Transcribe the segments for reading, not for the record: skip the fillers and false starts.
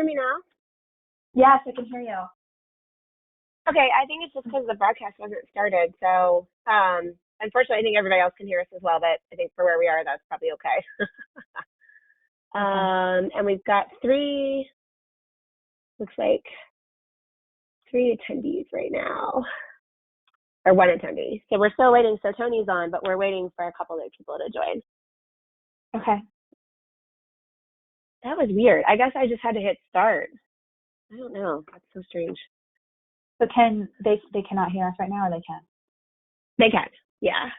hear me now? Yes, I can hear you. Okay, I think it's just because the broadcast wasn't started. So, unfortunately, I think everybody else can hear us as well, but I think for where we are, that's probably okay. And we've got looks like three attendees right now, or one attendee. So we're still waiting. So Tony's on, but we're waiting for a couple other people to join. Okay. That was weird. I guess I just had to hit start. I don't know. That's so strange. So they cannot hear us right now, or they can? They can. Yeah.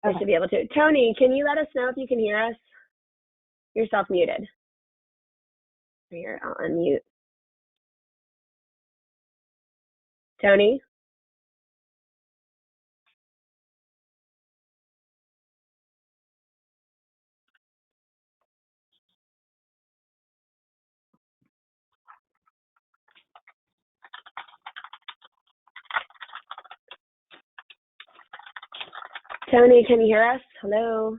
They should be able to. Tony, can you let us know if you can hear us? You're self-muted. Here, I'll unmute. Tony? Tony, can you hear us? Hello?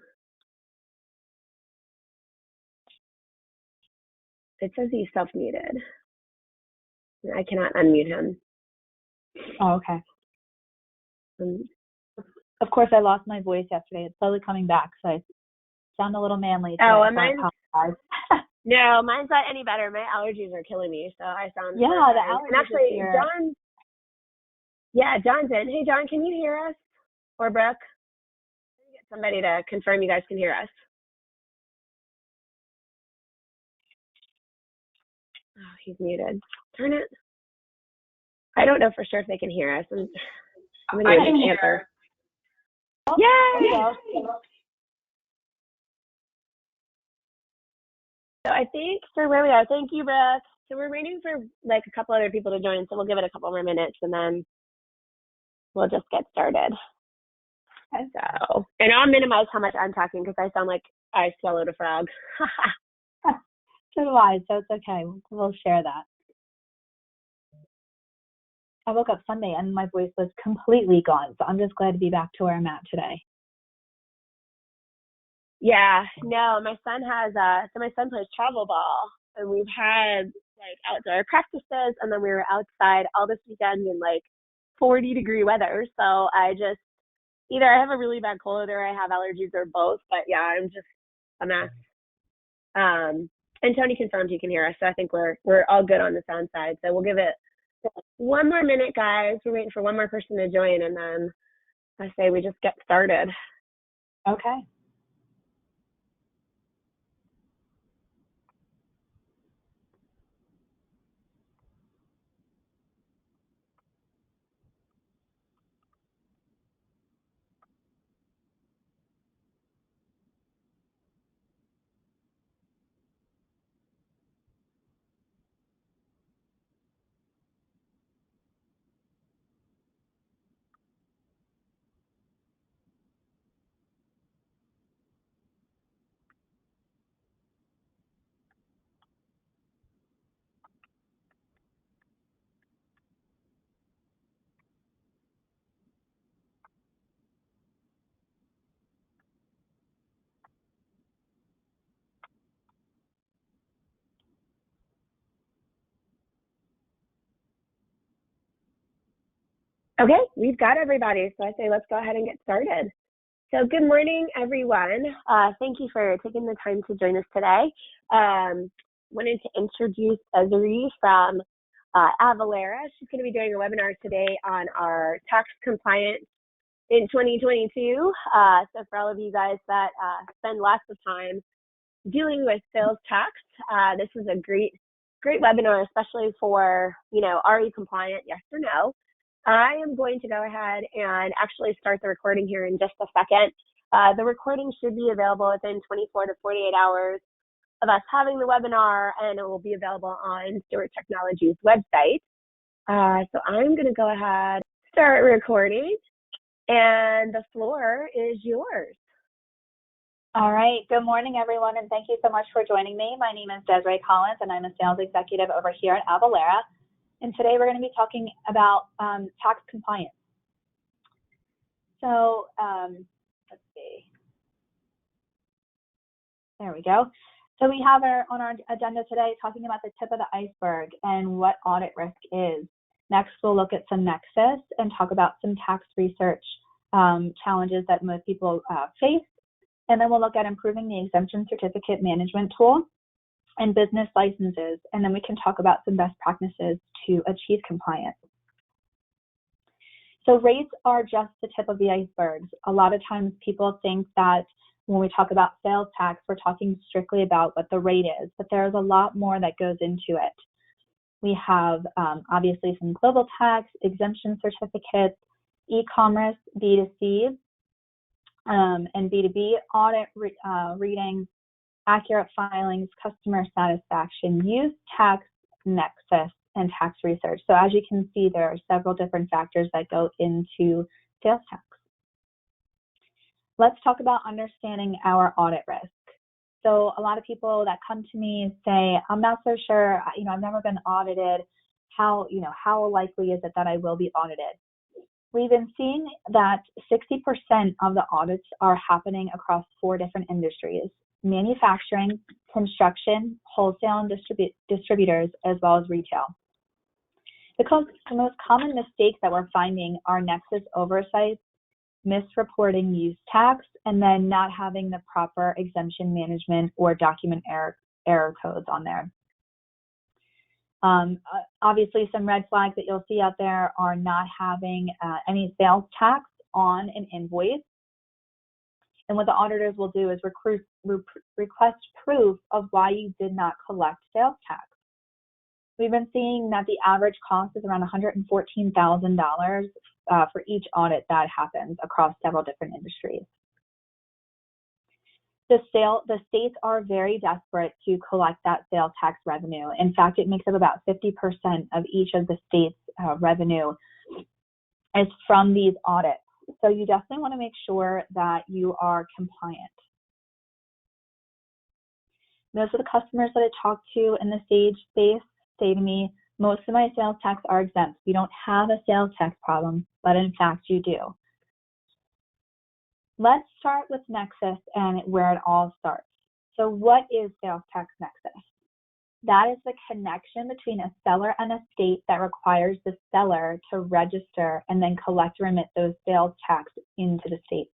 It says he's self-muted. I cannot unmute him. Oh, okay. Of course, I lost my voice yesterday. It's slowly coming back, so I sound a little manly. Oh, and no, mine's not any better. My allergies are killing me, so I sound the allergies. And actually, John's in. Hey, John, can you hear us? Or Brooke? Get somebody to confirm you guys can hear us. Oh, he's muted. Turn it. I don't know for sure if they can hear us. I'm going to answer. Yay! So I think for where we are, thank you, Brooke. So we're waiting for like a couple other people to join, so we'll give it a couple more minutes and then we'll just get started. So, and I'll minimize how much I'm talking because I sound like I swallowed a frog. So do I, so it's okay. We'll share that. I woke up Sunday and my voice was completely gone, so I'm just glad to be back to where I'm at today. Yeah, no, my son plays travel ball, and we've had like outdoor practices, and then we were outside all this weekend in like 40-degree weather. So I just either I have a really bad cold or I have allergies or both. But yeah, I'm just a mess. And Tony confirmed he can hear us, so I think we're all good on the sound side. So we'll give it one more minute, guys. We're waiting for one more person to join, and then I say we just get started. Okay. Okay, we've got everybody, so I say let's go ahead and get started. So good morning, everyone. Thank you for taking the time to join us today. Wanted to introduce Azuri from Avalara. She's going to be doing a webinar today on our tax compliance in 2022. So for all of you guys that spend lots of time dealing with sales tax, this is a great webinar, especially for, are you compliant, yes or no? I am going to go ahead and actually start the recording here in just a second. The recording should be available within 24 to 48 hours of us having the webinar, and it will be available on Stewart Technologies website. So I'm going to go ahead, start recording, and the floor is yours. All right. Good morning, everyone, and thank you so much for joining me. My name is Desiree Collins, and I'm a sales executive over here at Avalara. And today we're going to be talking about tax compliance. So let's see. There we go. So we have on our agenda today talking about the tip of the iceberg and what audit risk is. Next, we'll look at some Nexus and talk about some tax research challenges that most people face. And then we'll look at improving the exemption certificate management tool and business licenses. And then we can talk about some best practices to achieve compliance. So rates are just the tip of the iceberg. A lot of times people think that when we talk about sales tax, we're talking strictly about what the rate is, but there's a lot more that goes into it. We have obviously some global tax, exemption certificates, e-commerce, B2C, and B2B, audit readings, accurate filings, customer satisfaction, use tax, Nexus, and tax research. So as you can see, there are several different factors that go into sales tax. Let's talk about understanding our audit risk. So a lot of people that come to me say, I'm not so sure, I've never been audited. How likely is it that I will be audited? We've been seeing that 60% of the audits are happening across 4 different industries: manufacturing, construction, wholesale and distributors, as well as retail. The most common mistakes that we're finding are Nexus oversights, misreporting use tax, and then not having the proper exemption management or document error codes on there. Obviously, some red flags that you'll see out there are not having any sales tax on an invoice. And what the auditors will do is request proof of why you did not collect sales tax. We've been seeing that the average cost is around $114,000 for each audit that happens across several different industries. The states are very desperate to collect that sales tax revenue. In fact, it makes up about 50% of each of the states' revenue is from these audits. So you definitely want to make sure that you are compliant. Most of the customers that I talk to in the stage space say to me, most of my sales tax are exempt. We don't have a sales tax problem, but in fact you do. Let's start with Nexus and where it all starts. So what is sales tax Nexus? That is the connection between a seller and a state that requires the seller to register and then collect and remit those sales tax into the state,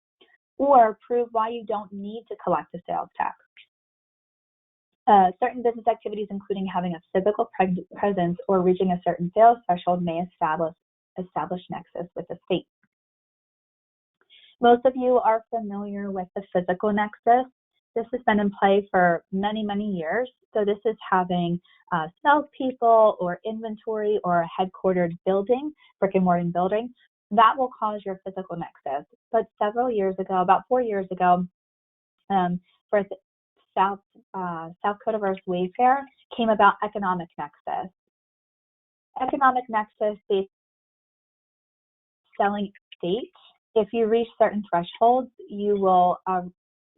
or prove why you don't need to collect the sales tax. Certain business activities, including having a physical presence or reaching a certain sales threshold, may establish Nexus with the state. Most of you are familiar with the physical Nexus. This has been in play for many, many years. So this is having salespeople or inventory or a headquartered building, brick and mortar building, that will cause your physical Nexus. But several years ago, about 4 years ago, for South Dakota versus Wayfair came about economic Nexus. Economic Nexus based selling state. If you reach certain thresholds, you will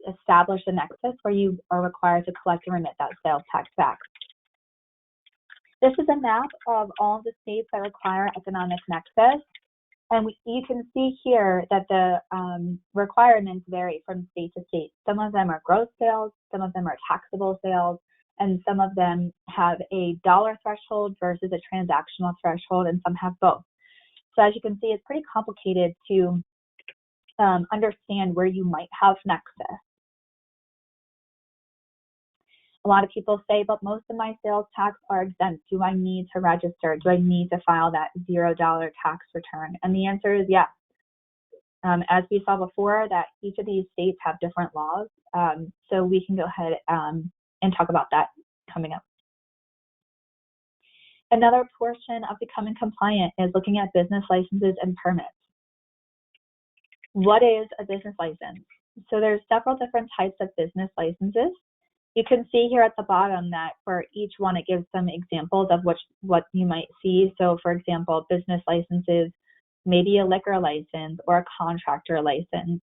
establish a Nexus where you are required to collect and remit that sales tax back. This is a map of all the states that require economic Nexus. And you can see here that the requirements vary from state to state. Some of them are gross sales, some of them are taxable sales, and some of them have a dollar threshold versus a transactional threshold, and some have both. So as you can see, it's pretty complicated to understand where you might have Nexus. A lot of people say, but most of my sales tax are exempt. Do I need to register? Do I need to file that $0 tax return? And the answer is yes. As we saw before, that each of these states have different laws. So we can go ahead and talk about that coming up. Another portion of becoming compliant is looking at business licenses and permits. What is a business license? So there's several different types of business licenses. You can see here at the bottom that for each one, it gives some examples of what you might see. So for example, business licenses, maybe a liquor license or a contractor license.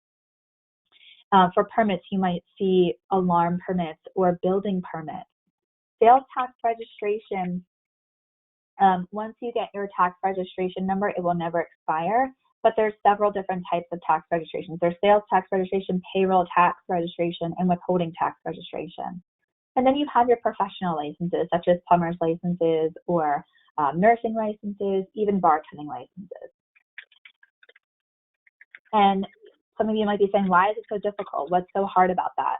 For permits, you might see alarm permits or building permits. Sales tax registration, once you get your tax registration number, it will never expire, but there's several different types of tax registrations. There's sales tax registration, payroll tax registration, and withholding tax registration. And then you have your professional licenses, such as plumber's licenses or nursing licenses, even bartending licenses. And some of you might be saying, why is it so difficult? What's so hard about that?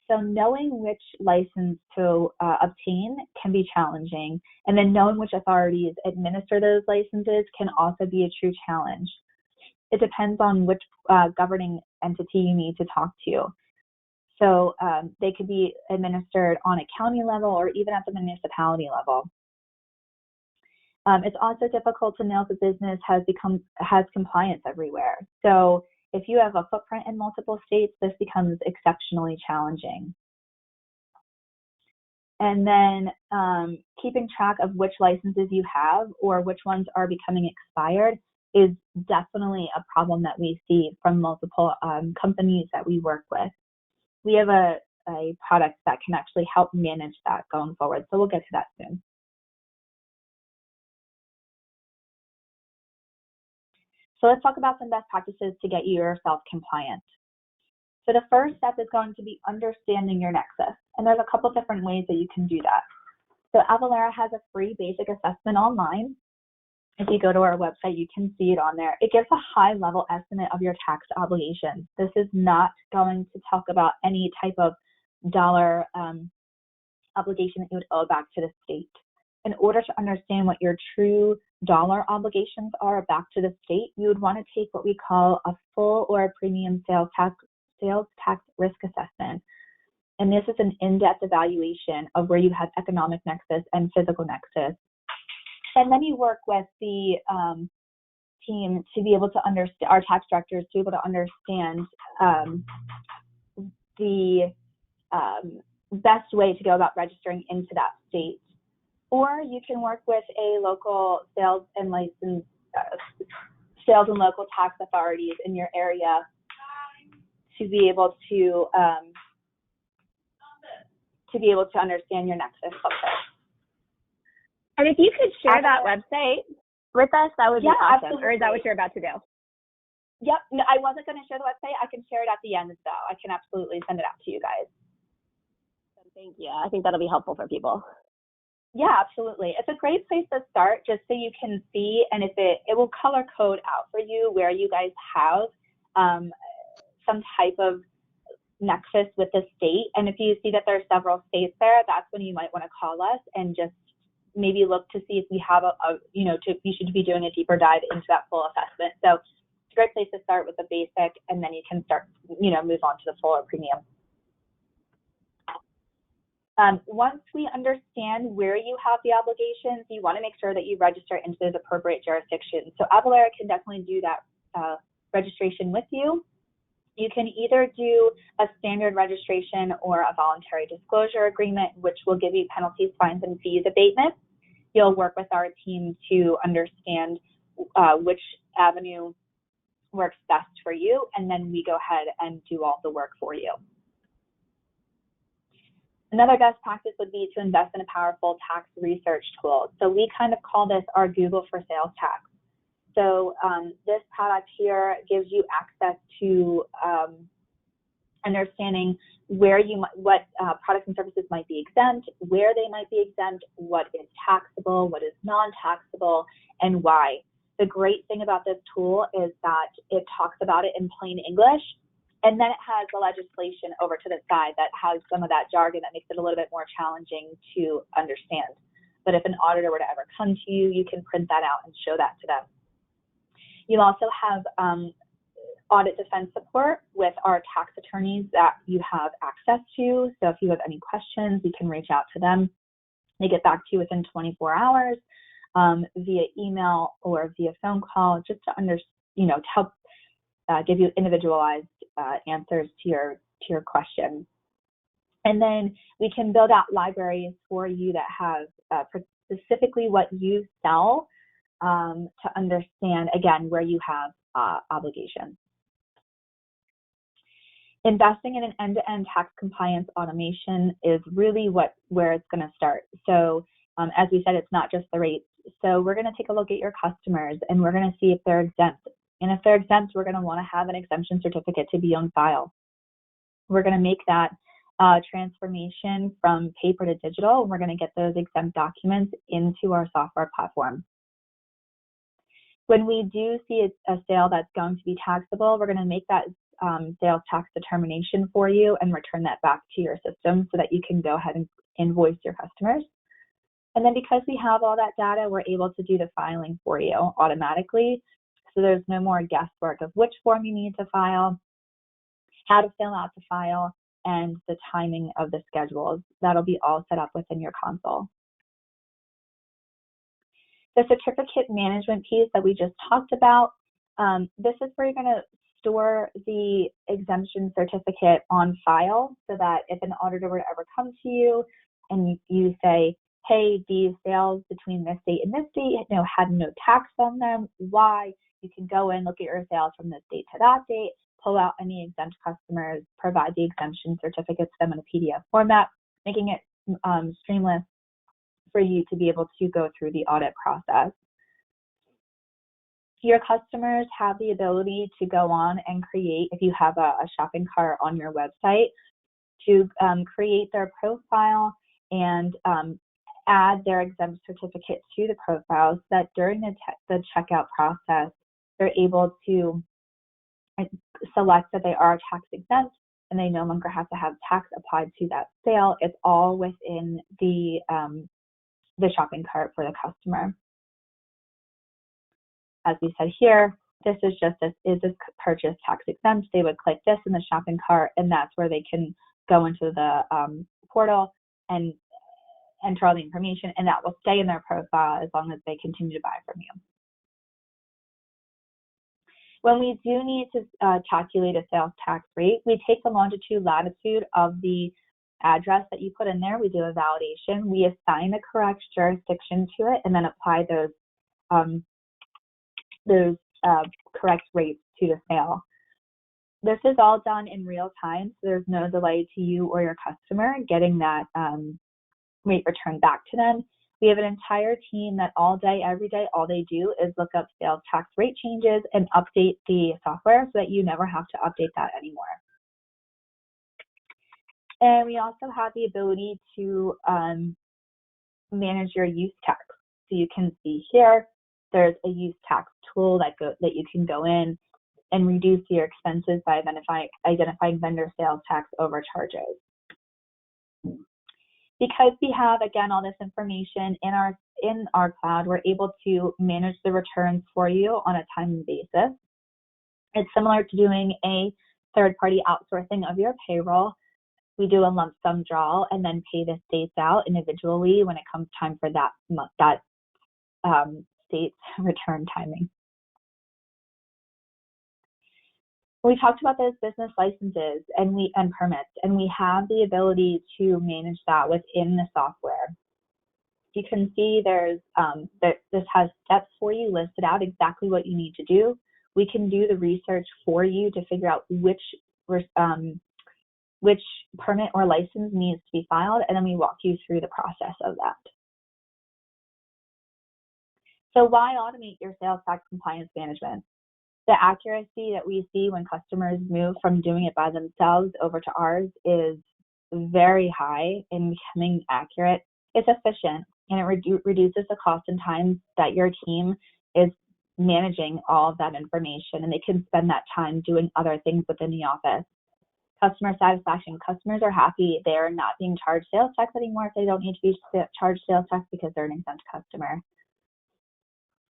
So knowing which license to obtain can be challenging, and then knowing which authorities administer those licenses can also be a true challenge. It depends on which governing entity you need to talk to. So they could be administered on a county level or even at the municipality level. It's also difficult to know if a business has compliance everywhere. So if you have a footprint in multiple states, this becomes exceptionally challenging. And then keeping track of which licenses you have or which ones are becoming expired is definitely a problem that we see from multiple companies that we work with. We have a product that can actually help manage that going forward, so we'll get to that soon. So let's talk about some best practices to get yourself compliant. So the first step is going to be understanding your Nexus, and there's a couple different ways that you can do that. So Avalara has a free basic assessment online. If you go to our website, you can see it on there. It gives a high-level estimate of your tax obligations. This is not going to talk about any type of dollar obligation that you would owe back to the state. In order to understand what your true dollar obligations are back to the state, you would want to take what we call a full or a premium sales tax risk assessment. And this is an in-depth evaluation of where you have economic nexus and physical nexus. And then you work with the team to be able to understand, our tax directors to be able to understand the best way to go about registering into that state. Or you can work with a local sales and local tax authorities in your area to be able to understand your nexus. And if you could share that website with us, that would be awesome. Absolutely. Or is that what you're about to do? Yep. No, I wasn't going to share the website. I can share it at the end, though. I can absolutely send it out to you guys. Thank you. I think that'll be helpful for people. Yeah, absolutely. It's a great place to start just so you can see, and if it will color code out for you where you guys have some type of nexus with the state. And if you see that there are several states there, that's when you might want to call us and just maybe look to see if we have you should be doing a deeper dive into that full assessment. So it's a great place to start with the basic, and then you can start, move on to the full or premium. Once we understand where you have the obligations, you want to make sure that you register into those appropriate jurisdictions. So Avalara can definitely do that registration with you. You can either do a standard registration or a voluntary disclosure agreement, which will give you penalties, fines, and fees abatement. You'll work with our team to understand which avenue works best for you, and then we go ahead and do all the work for you. Another best practice would be to invest in a powerful tax research tool. So we kind of call this our Google for sales tax. So this product here gives you access to understanding what products and services might be exempt, where they might be exempt, what is taxable, what is non-taxable, and why. The great thing about this tool is that it talks about it in plain English, and then it has the legislation over to the side that has some of that jargon that makes it a little bit more challenging to understand. But if an auditor were to ever come to you, you can print that out and show that to them. You'll also have audit defense support with our tax attorneys that you have access to. So if you have any questions, you can reach out to them. They get back to you within 24 hours via email or via phone call, just to help give you individualized answers to your questions. And then we can build out libraries for you that have specifically what you sell to understand, again, where you have obligations. Investing in an end-to-end tax compliance automation is really where it's going to start. So as we said, it's not just the rates. So we're going to take a look at your customers, and we're going to see if they're exempt. And if they're exempt, we're going to want to have an exemption certificate to be on file. We're going to make that transformation from paper to digital, and we're going to get those exempt documents into our software platform. When we do see a sale that's going to be taxable, we're going to make that sales tax determination for you and return that back to your system so that you can go ahead and invoice your customers. And then because we have all that data, we're able to do the filing for you automatically. So there's no more guesswork of which form you need to file, how to fill out the file, and the timing of the schedules. That'll be all set up within your console. The certificate management piece that we just talked about, this is where you're going to store the exemption certificate on file so that if an auditor were to ever come to you and you say, hey, these sales between this date and this date, had no tax on them, why? You can go in, look at your sales from this date to that date, pull out any exempt customers, provide the exemption certificates to them in a PDF format, making it streamless for you to be able to go through the audit process. Your customers have the ability to go on and create, if you have a shopping cart on your website, to create their profile and add their exempt certificate to the profile so that during the checkout process, they're able to select that they are tax exempt and they no longer have to have tax applied to that sale. It's all within the shopping cart for the customer. As we said here, this is just is this purchase tax exempt? They would click this in the shopping cart, and that's where they can go into the portal and enter all the information, and that will stay in their profile as long as they continue to buy from you. When we do need to calculate a sales tax rate, we take the longitude, latitude of the address that you put in there. We do a validation. We assign the correct jurisdiction to it, and then apply those correct rates to the sale. This is all done in real time, so there's no delay to you or your customer getting that rate returned back to them. We have an entire team that all day, every day, all they do is look up sales tax rate changes and update the software so that you never have to update that anymore. And we also have the ability to manage your use tax. So you can see here, there's a use tax tool that you can go in and reduce your expenses by identifying vendor sales tax overcharges. Because we have, again, all this information in our cloud, we're able to manage the returns for you on a timely basis. It's similar to doing a third-party outsourcing of your payroll. We do a lump sum draw and then pay the states out individually when it comes time for that state's return timing. We talked about those business licenses and permits, and we have the ability to manage that within the software. You can see there's this has steps for you listed out exactly what you need to do. We can do the research for you to figure out which permit or license needs to be filed, and then we walk you through the process of that. So why automate your sales tax compliance management? The accuracy that we see when customers move from doing it by themselves over to ours is very high in becoming accurate. It's efficient, and it reduces the cost and time that your team is managing all of that information, and they can spend that time doing other things within the office. Customer satisfaction. Customers are happy. They're not being charged sales tax anymore if they don't need to be charged sales tax because they're an exempt customer.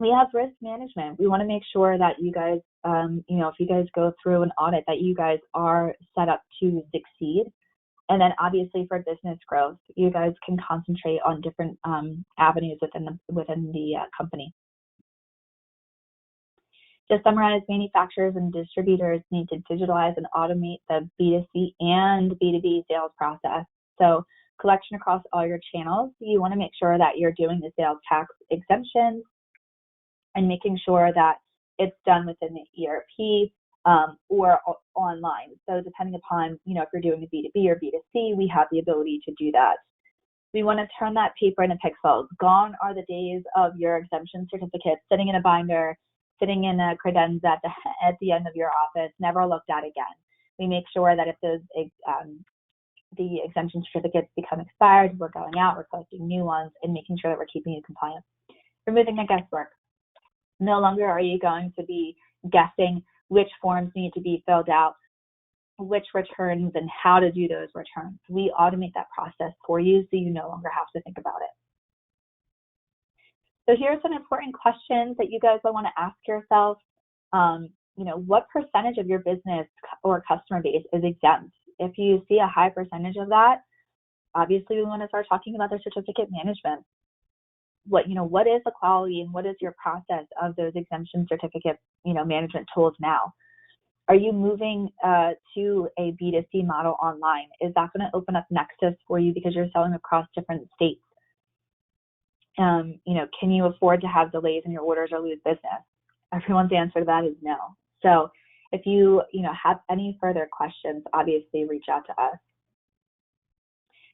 We have risk management. We want to make sure that you guys, if you guys go through an audit, that you guys are set up to succeed. And then obviously for business growth, you guys can concentrate on different avenues within the company. To summarize, manufacturers and distributors need to digitalize and automate the B2C and B2B sales process. So collection across all your channels. You want to make sure that you're doing the sales tax exemptions and making sure that it's done within the ERP or online. So depending upon, if you're doing a B2B or B2C, we have the ability to do that. We want to turn that paper into pixels. Gone are the days of your exemption certificate sitting in a binder, sitting in a credenza at the end of your office, never looked at again. We make sure that if those the exemption certificates become expired, we're going out, we're collecting new ones, and making sure that we're keeping you compliant. Removing the guesswork. No longer are you going to be guessing which forms need to be filled out, which returns, and how to do those returns. We automate that process for you so you no longer have to think about it. So here are some important questions that you guys will want to ask yourself. What percentage of your business or customer base is exempt? If you see a high percentage of that, obviously we want to start talking about the certificate management. What is the quality and what is your process of those exemption certificate, management tools now? Are you moving to a B2C model online? Is that going to open up Nexus for you because you're selling across different states? Can you afford to have delays in your orders or lose business? Everyone's answer to that is no. So if you have any further questions, obviously reach out to us.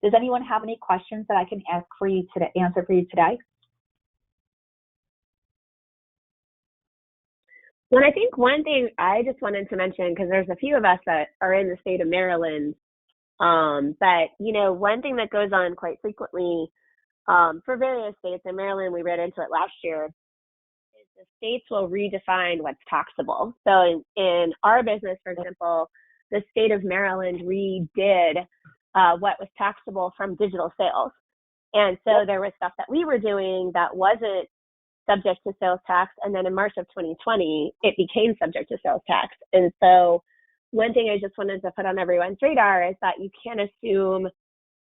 Does anyone have any questions that I can answer for you today? Well, I think one thing I just wanted to mention, because there's a few of us that are in the state of Maryland, but one thing that goes on quite frequently for various states, in Maryland we ran into it last year, is the states will redefine what's taxable. So in our business, for example, the state of Maryland redid what was taxable from digital sales. And so there was stuff that we were doing that wasn't subject to sales tax, and then in March of 2020, it became subject to sales tax. And so one thing I just wanted to put on everyone's radar is that you can't assume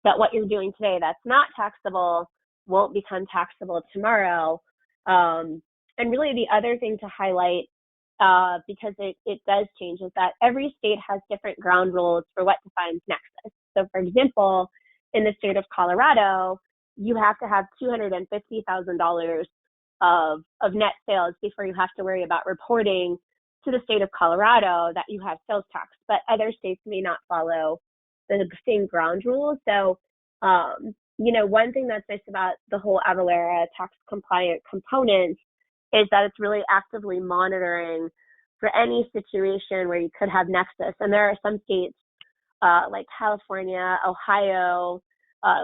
that what you're doing today that's not taxable won't become taxable tomorrow. And really the other thing to highlight, because it does change, is that every state has different ground rules for what defines Nexus. So for example, in the state of Colorado, you have to have $250,000 of net sales before you have to worry about reporting to the state of Colorado that you have sales tax, but other states may not follow the same ground rules. So, one thing that's nice about the whole Avalara tax compliant component is that it's really actively monitoring for any situation where you could have Nexus. And there are some states like California, Ohio,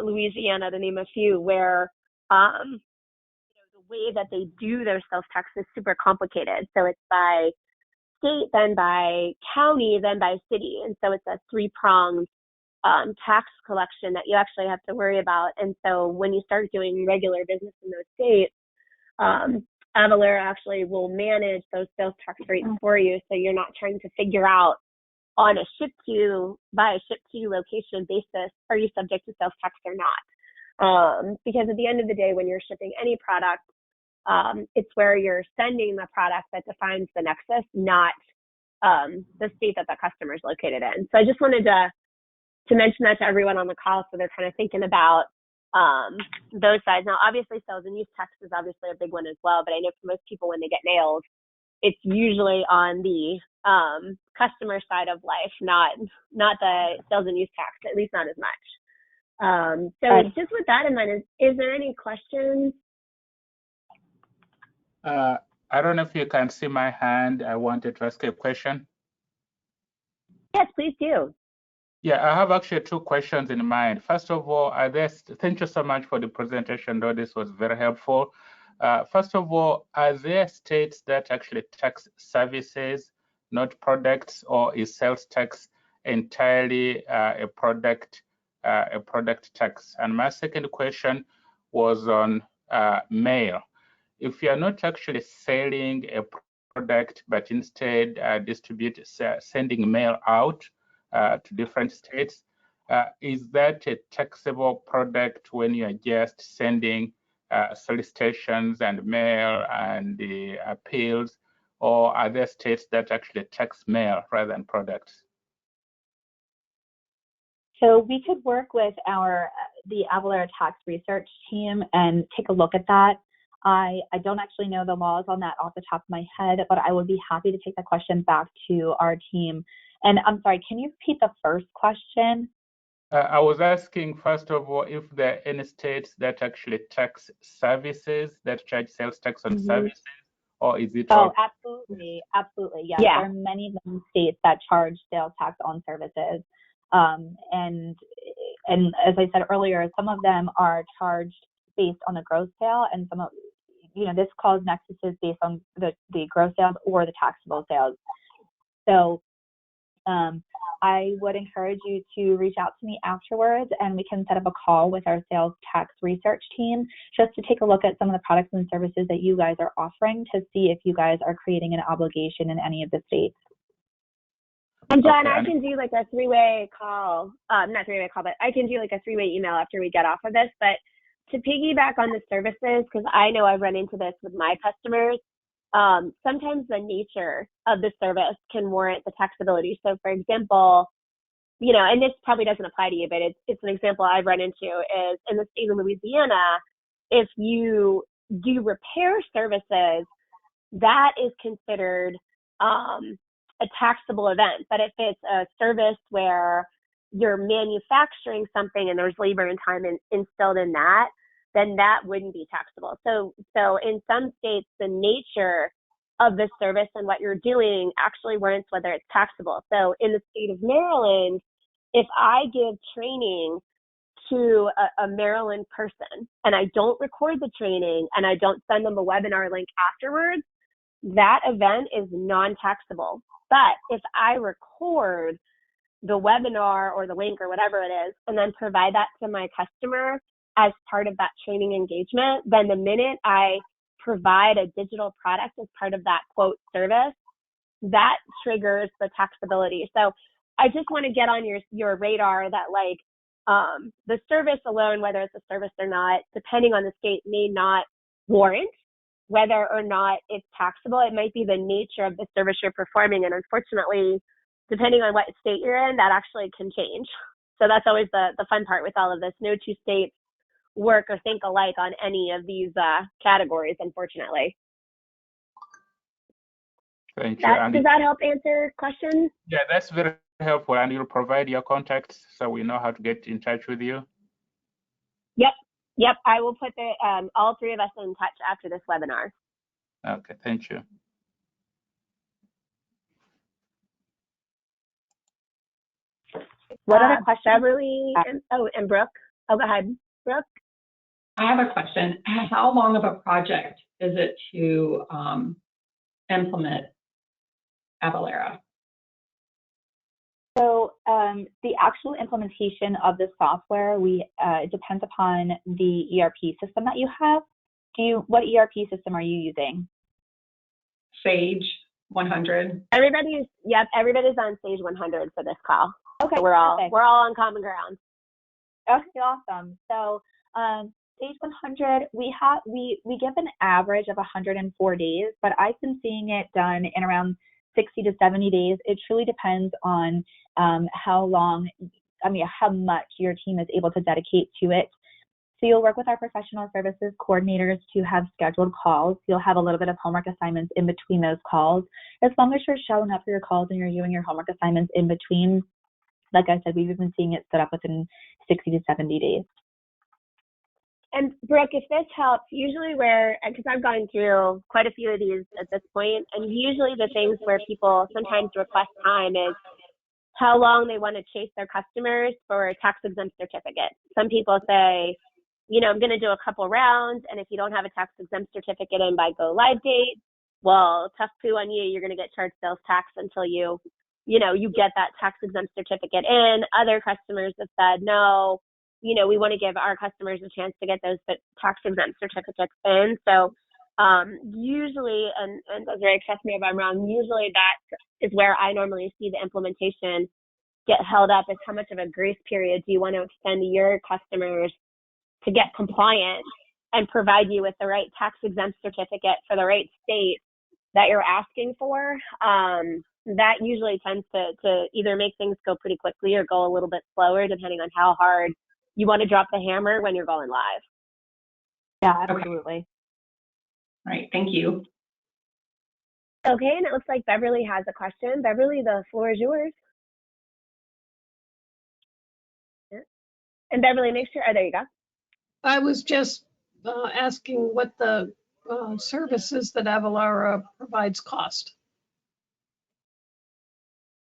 Louisiana, to name a few, where the way that they do their sales tax is super complicated. So it's by state, then by county, then by city. And so it's a three-pronged tax collection that you actually have to worry about. And so when you start doing regular business in those states, Avalara actually will manage those sales tax rates for you. So you're not trying to figure out on a by a ship to you location basis, are you subject to sales tax or not? Because at the end of the day, when you're shipping any product, it's where you're sending the product that defines the Nexus, not the state that the customer is located in. So I just wanted to mention that to everyone on the call, so they're kind of thinking about those sides. Now, obviously, sales and use tax is obviously a big one as well, but I know for most people, when they get nailed, it's usually on the customer side of life, not the sales and use tax, at least not as much. So just with that in mind, is there any questions? I don't know if you can see my hand. I wanted to ask a question. Yes, please do. Yeah, I have actually two questions in mind. First of all, thank you so much for the presentation, though this was very helpful. First of all, are there states that actually tax services, not products, or is sales tax entirely a product tax? And my second question was on mail. If you're not actually selling a product, but instead sending mail out to different states, is that a taxable product when you're just sending solicitations and mail and the appeals, or are there states that actually tax mail rather than products? So we could work with the Avalara tax research team and take a look at that. I don't actually know the laws on that off the top of my head, but I would be happy to take that question back to our team. And I'm sorry, can you repeat the first question? I was asking, first of all, if there are any states that actually tax services, that charge sales tax on services, or is it all? Absolutely. Yes. Yeah. There are many states that charge sales tax on services. And and as I said earlier, some of them are charged based on the gross sale, and some of, this calls Nexus is based on the gross sales or the taxable sales. So I would encourage you to reach out to me afterwards, and we can set up a call with our sales tax research team just to take a look at some of the products and services that you guys are offering to see if you guys are creating an obligation in any of the states. And John, I can do like a three-way call, not three-way call, but I can do like a three-way email after we get off of this. But to piggyback on the services, because I know I've run into this with my customers, sometimes the nature of the service can warrant the taxability. So for example, and this probably doesn't apply to you, but it's an example I've run into is in the state of Louisiana, if you do repair services, that is considered a taxable event. But if it's a service where you're manufacturing something and there's labor and time instilled in that, then that wouldn't be taxable. So in some states, the nature of the service and what you're doing actually warrants whether it's taxable. So in the state of Maryland, if I give training to a Maryland person and I don't record the training and I don't send them a webinar link afterwards, that event is non-taxable. But if I record the webinar or the link or whatever it is, and then provide that to my customer as part of that training engagement, then the minute I provide a digital product as part of that quote service, that triggers the taxability. So I just want to get on your radar that like the service alone, whether it's a service or not, depending on the state, may not warrant whether or not it's taxable. It might be the nature of the service you're performing. And unfortunately, depending on what state you're in, that actually can change. So that's always the fun part with all of this. No two states work or think alike on any of these categories, unfortunately. Thank you. Does that help answer questions? Yeah, that's very helpful. And you'll provide your contacts so we know how to get in touch with you. Yep. I will put all three of us in touch after this webinar. Okay, thank you. What other questions? Beverly and Brooke. Oh, go ahead, Brooke. I have a question. How long of a project is it to implement Avalara? So the actual implementation of the software, it depends upon the ERP system that you have. What ERP system are you using? Sage 100. Everybody's on Sage 100 for this call. Okay, so we're all on common ground. Okay, awesome. So Sage 100, we give an average of 104 days, but I've been seeing it done in around 60 to 70 days. It truly depends on how much your team is able to dedicate to it. So you'll work with our professional services coordinators to have scheduled calls. You'll have a little bit of homework assignments in between those calls. As long as you're showing up for your calls and you're doing your homework assignments in between, like I said, we've been seeing it set up within 60 to 70 days. And Brooke, if this helps, usually because I've gone through quite a few of these at this point, and usually the things where people sometimes request time is how long they want to chase their customers for a tax-exempt certificate. Some people say, I'm going to do a couple rounds, and if you don't have a tax-exempt certificate in by go live date, well, tough poo on you. You're going to get charged sales tax until you get that tax-exempt certificate in. Other customers have said, no, we want to give our customers a chance to get those tax-exempt certificates in. So usually, and Desiree, correct me if I'm wrong, usually that is where I normally see the implementation get held up, is how much of a grace period do you want to extend to your customers to get compliant and provide you with the right tax-exempt certificate for the right state that you're asking for. That usually tends to either make things go pretty quickly or go a little bit slower, depending on how hard you want to drop the hammer when you're going live. Yeah, absolutely. Okay. All right, thank you. Okay, and it looks like Beverly has a question. Beverly, the floor is yours. And Beverly, make sure, there you go. I was just asking what the services that Avalara provides cost.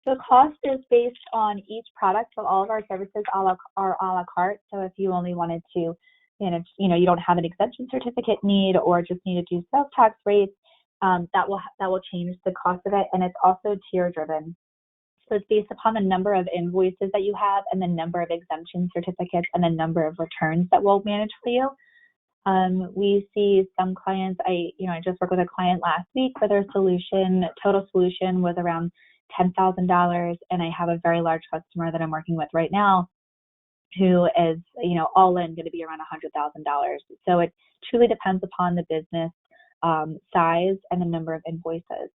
The cost is based on each product, so all of our services are a la carte. So if you only wanted to, you don't have an exemption certificate need or just need to do sales tax rates, that will change the cost of it, and it's also tier driven. So it's based upon the number of invoices that you have and the number of exemption certificates and the number of returns that we'll manage for you. We see some clients, I just worked with a client last week where their total solution was around $10,000. And I have a very large customer that I'm working with right now who is, all in going to be around $100,000. So it truly depends upon the business size and the number of invoices.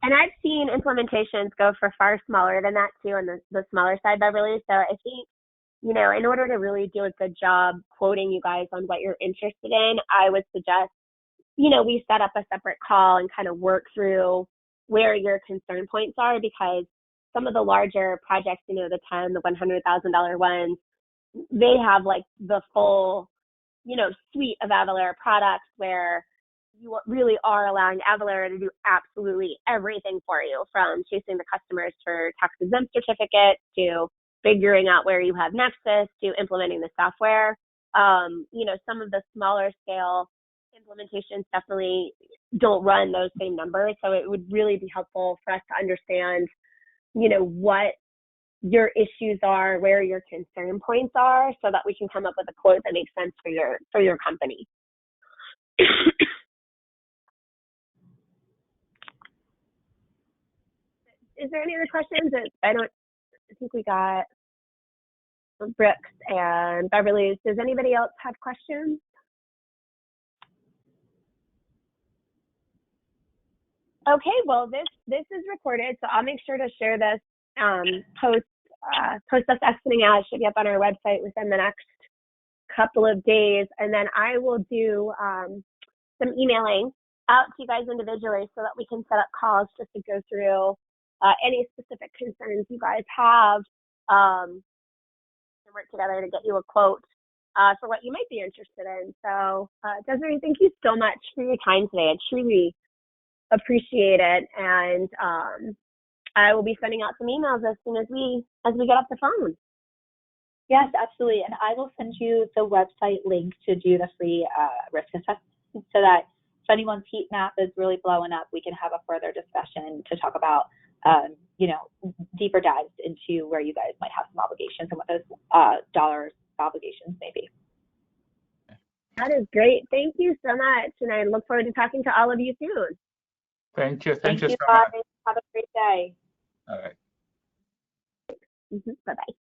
And I've seen implementations go for far smaller than that too, on the smaller side, Beverly. So I think, in order to really do a good job quoting you guys on what you're interested in, I would suggest, we set up a separate call and kind of work through where your concern points are, because some of the larger projects, the $10,000, the $100,000 ones, they have like the full, suite of Avalara products where you really are allowing Avalara to do absolutely everything for you, from chasing the customers for tax-exempt certificates to figuring out where you have Nexus to implementing the software. Some of the smaller scale implementations definitely don't run those same numbers. So it would really be helpful for us to understand, what your issues are, where your concern points are, so that we can come up with a quote that makes sense for your company. Is there any other questions? I think we got Brooks and Beverly. Does anybody else have questions? Okay, well, this is recorded, so I'll make sure to share this post us exiting out. It should be up on our website within the next couple of days, and then I will do some emailing out to you guys individually so that we can set up calls just to go through any specific concerns you guys have, and work together to get you a quote for what you might be interested in. So, Desiree, thank you so much for your time today. I truly appreciate it, and I will be sending out some emails as soon as we get off the phone. Yes, absolutely, and I will send you the website link to do the free risk assessment, so that if anyone's heat map is really blowing up, we can have a further discussion to talk about deeper dives into where you guys might have some obligations and what those dollar obligations may be. That is great. Thank you so much, and I look forward to talking to all of you soon. Thank you. Thank you so guys. much. Have a great day. All right. Bye-bye.